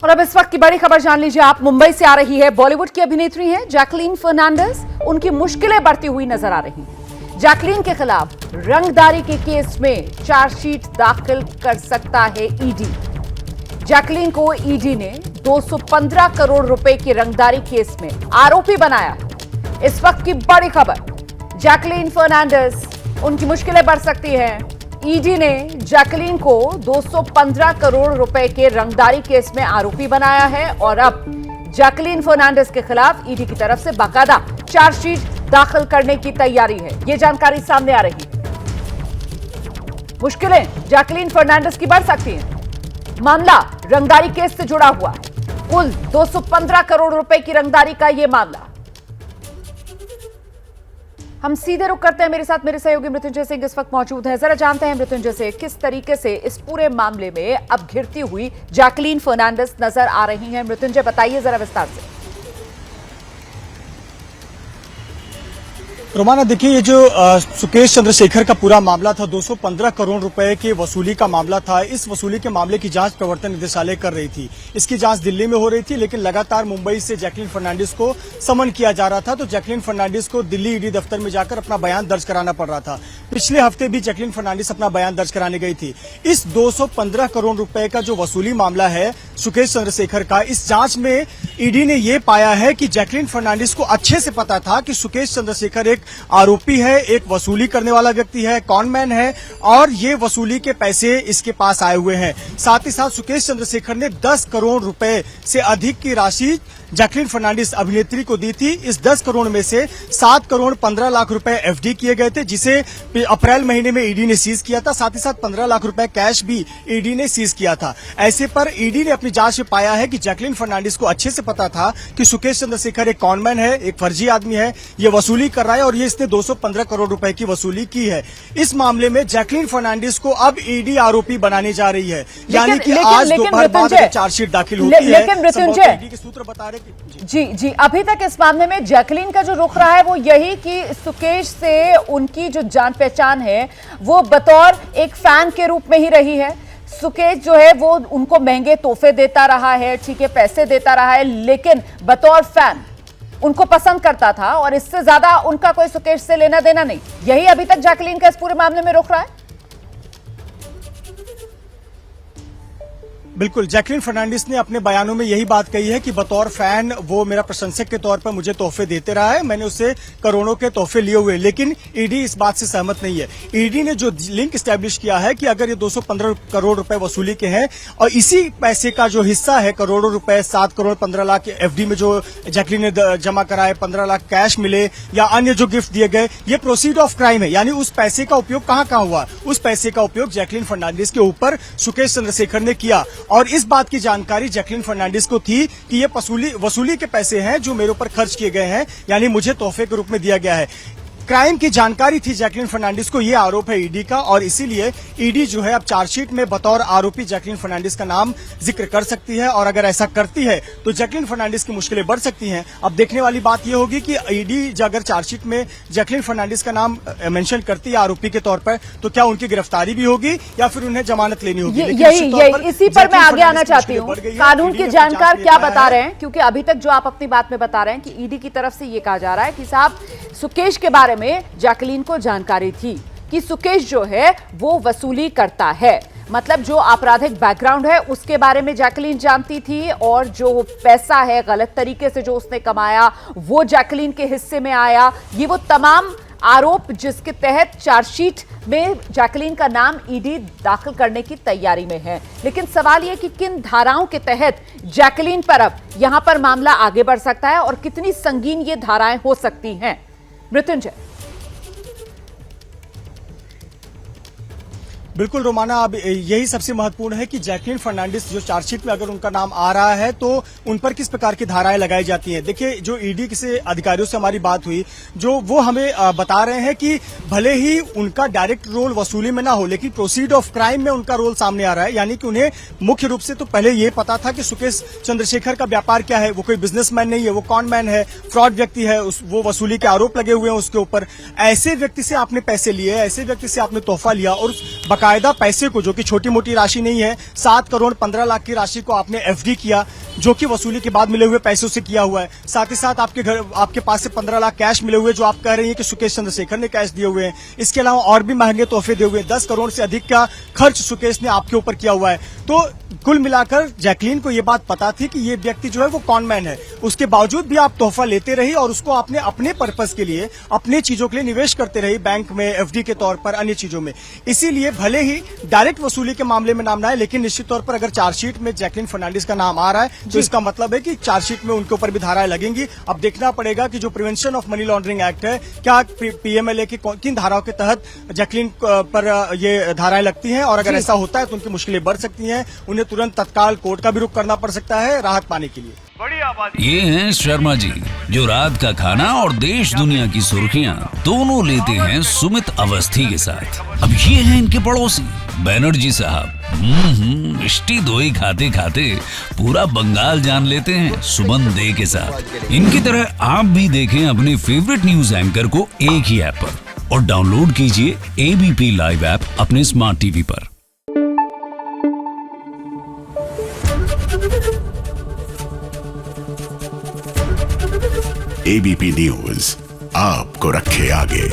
और अब इस वक्त की बड़ी खबर जान लीजिए आप। मुंबई से आ रही है। बॉलीवुड की अभिनेत्री हैं जैकलीन फर्नांडिस। उनकी मुश्किलें बढ़ती हुई नजर आ रही हैं। जैकलीन के खिलाफ रंगदारी के केस में चार्जशीट दाखिल कर सकता है ईडी। जैकलीन को ईडी ने 215 करोड़ रुपए की रंगदारी केस में आरोपी बनाया। इस वक्त की बड़ी खबर, जैकलीन फर्नांडिस, उनकी मुश्किलें बढ़ सकती हैं। ईडी ने जैकलीन को 215 करोड़ रुपए के रंगदारी केस में आरोपी बनाया है और अब जैकलीन फर्नांडिस के खिलाफ ईडी की तरफ से बाकायदा चार्जशीट दाखिल करने की तैयारी है। यह जानकारी सामने आ रही है। मुश्किलें जैकलीन फर्नांडिस की बढ़ सकती हैं। मामला रंगदारी केस से जुड़ा हुआ, कुल 215 करोड़ रुपए की रंगदारी का यह मामला। हम सीधे रुक करते हैं। मेरे साथ मेरे सहयोगी मृत्युंजय सिंह इस वक्त मौजूद हैं। जरा जानते हैं मृत्युंजय से, किस तरीके से इस पूरे मामले में अब घिरती हुई जैकलीन फर्नांडिस नजर आ रही हैं। मृत्युंजय, बताइए जरा विस्तार से। रोमाना, देखिए, ये जो सुकेश चंद्रशेखर का पूरा मामला था, 215 करोड़ रुपए की वसूली का मामला था। इस वसूली के मामले की जांच प्रवर्तन निदेशालय कर रही थी। इसकी जांच दिल्ली में हो रही थी, लेकिन लगातार मुंबई से जैकलीन फर्नांडिस को समन किया जा रहा था। तो जैकलीन फर्नांडिस को दिल्ली ईडी दफ्तर में जाकर अपना बयान दर्ज कराना पड़ रहा था। पिछले हफ्ते भी जैकलीन फर्नांडिस अपना बयान दर्ज कराने गई थी। इस 215 करोड़ रुपए का जो वसूली मामला है सुकेश चंद्रशेखर का, इस जांच में ईडी ने यह पाया है कि जैकलीन फर्नांडिस को अच्छे से पता था कि सुकेश चंद्रशेखर एक आरोपी है, एक वसूली करने वाला व्यक्ति है, कॉनमैन है, और ये वसूली के पैसे इसके पास आए हुए हैं। साथ ही साथ सुकेश चंद्रशेखर ने 10 करोड़ रुपए से अधिक की राशि जैकलीन फर्नांडिस अभिनेत्री को दी थी। इस 10 करोड़ में से 7 करोड़ 15 लाख रुपए एफडी किए गए थे, जिसे अप्रैल महीने में ईडी ने सीज किया था। साथ ही साथ 15 लाख रुपए कैश भी ईडी ने सीज किया था। ऐसे पर ईडी ने अपनी जांच में पाया है कि जैकलीन फर्नांडिस को अच्छे से पता था कि सुकेश चंद्रशेखर एक कॉनमैन है, एक फर्जी आदमी है, ये वसूली कर रहा है और ये इसने 215 करोड़ रुपए की वसूली की है। इस मामले में जैकलीन फर्नांडिस को अब ईडी आरोपी बनाने जा रही है, यानी कि आज दोपहर बाद चार्जशीट दाखिल होती है। ईडी के सूत्र बता रहे जी, अभी तक इस मामले में जैकलीन का जो रुख रहा है वो यही कि सुकेश से उनकी जो जान पहचान है वो बतौर एक फैन के रूप में ही रही है। सुकेश जो है वो उनको महंगे तोहफे देता रहा है, ठीक है, पैसे देता रहा है, लेकिन बतौर फैन उनको पसंद करता था और इससे ज्यादा उनका कोई सुकेश से लेना देना नहीं। यही अभी तक जैकलीन का इस पूरे मामले में रुख रहा है। बिल्कुल, जैकलीन फर्नांडिस ने अपने बयानों में यही बात कही है कि बतौर फैन वो मेरा प्रशंसक के तौर पर मुझे तोहफे देते रहा है, मैंने उससे करोड़ों के तोहफे लिए हुए। लेकिन ईडी इस बात से सहमत नहीं है। ईडी ने जो लिंक स्टैब्लिश किया है कि अगर ये 215 करोड़ रुपए वसूली के हैं और इसी पैसे का जो हिस्सा है करोड़ों रुपए, 7 करोड़ 15 लाख एफडी में जो जैकलीन ने जमा कराए, 15 लाख कैश मिले या अन्य जो गिफ्ट दिए गए, ये प्रोसीड ऑफ क्राइम है। यानी उस पैसे का उपयोग कहां हुआ? उस पैसे का उपयोग जैकलीन फर्नांडिस के ऊपर सुकेश चंद्रशेखर ने किया और इस बात की जानकारी जैकलीन फर्नांडिस को थी कि ये वसूली के पैसे हैं जो मेरे ऊपर खर्च किए गए हैं, यानी मुझे तोहफे के रूप में दिया गया है। क्राइम की जानकारी थी जैकलीन फर्नांडिस को, यह आरोप है ईडी का और इसीलिए ईडी जो है अब चार्जशीट में बतौर आरोपी जैकलीन फर्नांडिस का नाम जिक्र कर सकती है और अगर ऐसा करती है तो जैकलीन फर्नांडिस की मुश्किलें बढ़ सकती हैं। अब देखने वाली बात यह होगी कि ईडी अगर चार्जशीट में जैकलीन फर्नांडिस का नाम मेंशन करती है आरोपी के तौर पर, तो क्या उनकी गिरफ्तारी भी होगी या फिर उन्हें जमानत लेनी होगी? इसी पर मैं आगे आना चाहती हूँ। कानून के जानकार क्या बता रहे हैं, क्योंकि अभी तक जो आप अपनी बात में बता रहे हैं कि ईडी की तरफ से ये कहा जा रहा है कि साहब सुकेश के बारे में जैकलीन को जानकारी थी कि सुकेश जो है वो वसूली करता है, मतलब जो आपराधिक बैकग्राउंड है उसके बारे में जैकलीन जानती थी और जो पैसा है गलत तरीके से जो उसने कमाया वो जैकलीन के हिस्से में आया। ये वो तमाम आरोप जिसके तहत चार्जशीट में जैकलीन का नाम ईडी दाखिल करने की तैयारी में है। लेकिन सवाल यह कि किन धाराओं के तहत जैकलीन पर अब यहां पर मामला आगे बढ़ सकता है और कितनी संगीन ये धाराएं हो सकती हैं। मृत्युंजय। बिल्कुल रोमाना, अब यही सबसे महत्वपूर्ण है कि जैकलीन फर्नांडिस जो चार्जशीट में अगर उनका नाम आ रहा है तो उन पर किस प्रकार की धाराएं लगाई जाती हैं। देखिए, जो ईडी से अधिकारियों से हमारी बात हुई, जो वो हमें बता रहे हैं कि भले ही उनका डायरेक्ट रोल वसूली में ना हो, लेकिन प्रोसीड ऑफ क्राइम में उनका रोल सामने आ रहा है। यानी कि उन्हें मुख्य रूप से तो पहले ये पता था कि सुकेश चंद्रशेखर का व्यापार क्या है, वो कोई बिजनेसमैन नहीं है, वो कॉनमैन है, फ्रॉड व्यक्ति है, वो वसूली के आरोप लगे हुए हैं उसके ऊपर। ऐसे व्यक्ति से आपने पैसे लिए, ऐसे व्यक्ति से आपने तोहफा लिया और बकायदा बाकायदा पैसे को, जो कि छोटी मोटी राशि नहीं है, 7 करोड़ 15 लाख की राशि को आपने एफडी किया, जो कि वसूली के बाद मिले हुए पैसों से किया हुआ है। साथ ही साथ आपके पास से 15 लाख कैश मिले हुए, जो आप कह रही हैं कि सुकेश चंद्रशेखर ने कैश दिए हुए हैं। इसके अलावा और भी महंगे तोहफे दिए हुए, 10 करोड़ से अधिक का खर्च सुकेश ने आपके ऊपर किया हुआ है। तो कुल मिलाकर जैकलीन को यह बात पता थी कि ये व्यक्ति जो है वो कॉनमैन है। उसके बावजूद भी आप तोहफा लेते रही और उसको आपने अपने पर्पस के लिए, अपने चीजों के लिए निवेश करते रही, बैंक में, एफडी के तौर पर, अन्य चीजों में। इसीलिए भले ही डायरेक्ट वसूली के मामले में नाम ना है, लेकिन निश्चित तौर पर अगर चार्जशीट में जैकलीन फर्नांडिस का नाम आ रहा है तो इसका मतलब है कि चार्जशीट में उनके ऊपर भी धाराएं लगेंगी। अब देखना पड़ेगा कि जो prevention of money laundering act है, क्या पीएमएलए की किन धाराओं के तहत जैकलीन पर ये धाराएं लगती हैं, और अगर ऐसा होता है तो उनकी मुश्किलें बढ़ सकती हैं। उन्हें तुरंत तत्काल कोर्ट का भी रुख करना पड़ सकता है राहत पाने के लिए। ये हैं शर्मा जी, जो रात का खाना और देश दुनिया की सुर्खियां दोनों लेते हैं सुमित अवस्थी के साथ। अब ये हैं इनके पड़ोसी बनर्जी साहब। मिष्टी दोई खाते खाते पूरा बंगाल जान लेते हैं सुमन दे के साथ। इनकी तरह आप भी देखें अपने फेवरेट न्यूज एंकर को एक ही ऐप पर, और डाउनलोड कीजिए एबीपी लाइव ऐप अपने स्मार्ट टीवी पर। एबीपी न्यूज आपको रखे आगे।